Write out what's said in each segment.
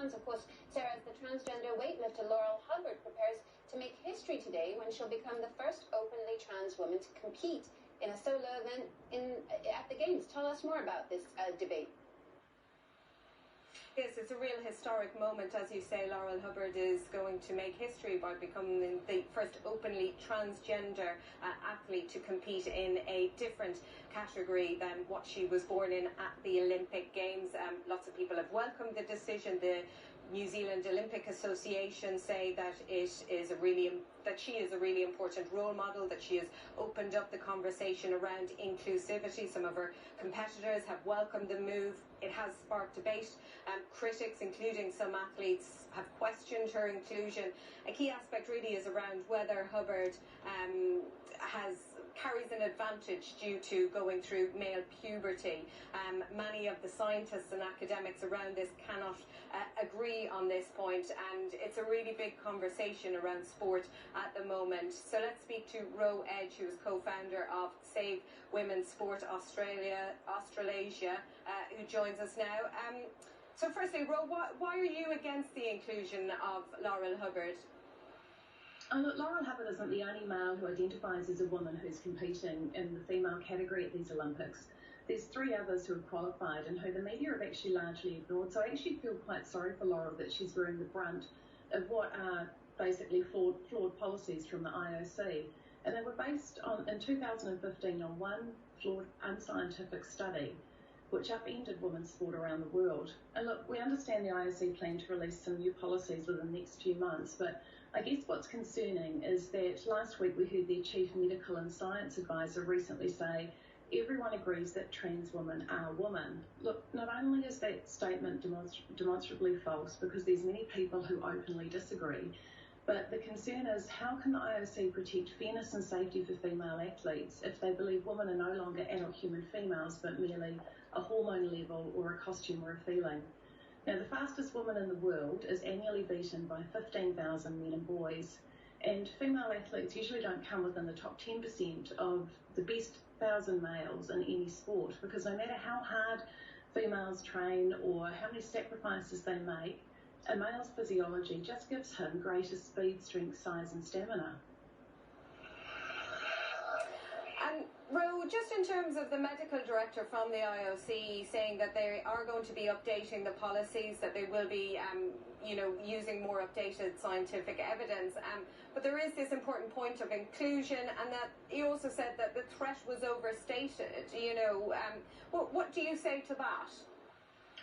trans. Of course, Sarah, as the transgender weightlifter Laurel Hubbard prepares to make history today when she'll become the first openly trans woman to compete in a solo event at the Games. Tell us more about this debate. Yes, it's a real historic moment. As you say, Laurel Hubbard is going to make history by becoming the first openly transgender athlete to compete in a different category than what she was born in at the Olympic Games. Lots of people have welcomed the decision. The New Zealand Olympic Association say that she is a really important role model, that she has opened up the conversation around inclusivity. Some of her competitors have welcomed the move. It has sparked debate. Critics, including some athletes, have questioned her inclusion. A key aspect really is around whether Hubbard carries an advantage due to going through male puberty. Many of the scientists and academics around this cannot agree on this point, and it's a really big conversation around sport at the moment. So let's speak to Ro Edge, who is co-founder of Save Women's Sport Australasia, who joins us now. So firstly, Ro, why are you against the inclusion of Laurel Hubbard? Look, Laurel Hubbard isn't the only male who identifies as a woman who's competing in the female category at these Olympics. There's 3 others who have qualified and who the media have actually largely ignored. So I actually feel quite sorry for Laurel that she's bearing the brunt of what are basically flawed policies from the IOC. And they were based in 2015 on one flawed, unscientific study which upended women's sport around the world. And look, we understand the IOC plan to release some new policies within the next few months, but I guess what's concerning is that last week we heard their chief medical and science advisor recently say everyone agrees that trans women are women. Look, not only is that statement demonstrably false because there's many people who openly disagree, but the concern is how can the IOC protect fairness and safety for female athletes if they believe women are no longer adult human females but merely a hormone level or a costume or a feeling. Now, the fastest woman in the world is annually beaten by 15,000 men and boys, and female athletes usually don't come within the top 10% of the best 1,000 males in any sport, because no matter how hard females train or how many sacrifices they make, a male's physiology just gives him greater speed, strength, size and stamina. And Ro, just in terms of the medical director from the IOC saying that they are going to be updating the policies, that they will be using more updated scientific evidence, but there is this important point of inclusion, and that he also said that the threat was overstated. What do you say to that?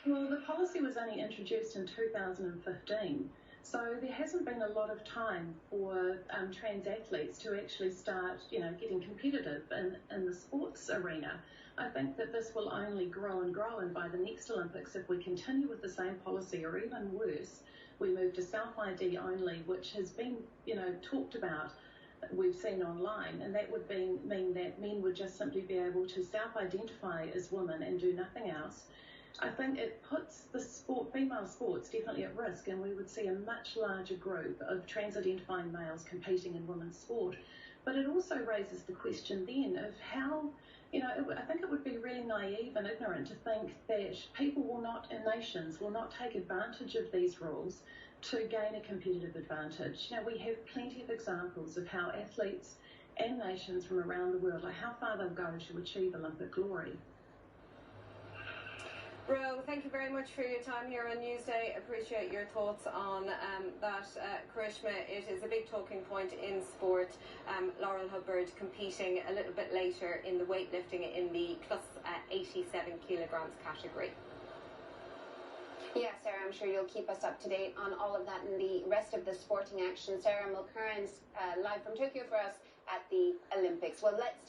Well, the policy was only introduced in 2015, so there hasn't been a lot of time for trans athletes to actually start, getting competitive in the sports arena. I think that this will only grow and grow, and by the next Olympics, if we continue with the same policy, or even worse, we move to self-ID only, which has been, talked about, we've seen online, and that would mean that men would just simply be able to self-identify as women and do nothing else. I think it puts the female sports definitely at risk, and we would see a much larger group of trans-identifying males competing in women's sport. But it also raises the question then of how, I think it would be really naive and ignorant to think that people and nations will not take advantage of these rules to gain a competitive advantage. We have plenty of examples of how athletes and nations from around the world, how far they'll go to achieve Olympic glory. Ro, thank you very much for your time here on Newsday. Appreciate your thoughts on that. Karishma, it is a big talking point in sport. Laurel Hubbard competing a little bit later in the weightlifting in the plus 87 kilograms category. Yeah, Sarah, I'm sure you'll keep us up to date on all of that and the rest of the sporting action. Sarah Mulkerran's live from Tokyo for us at the Olympics. Well, let's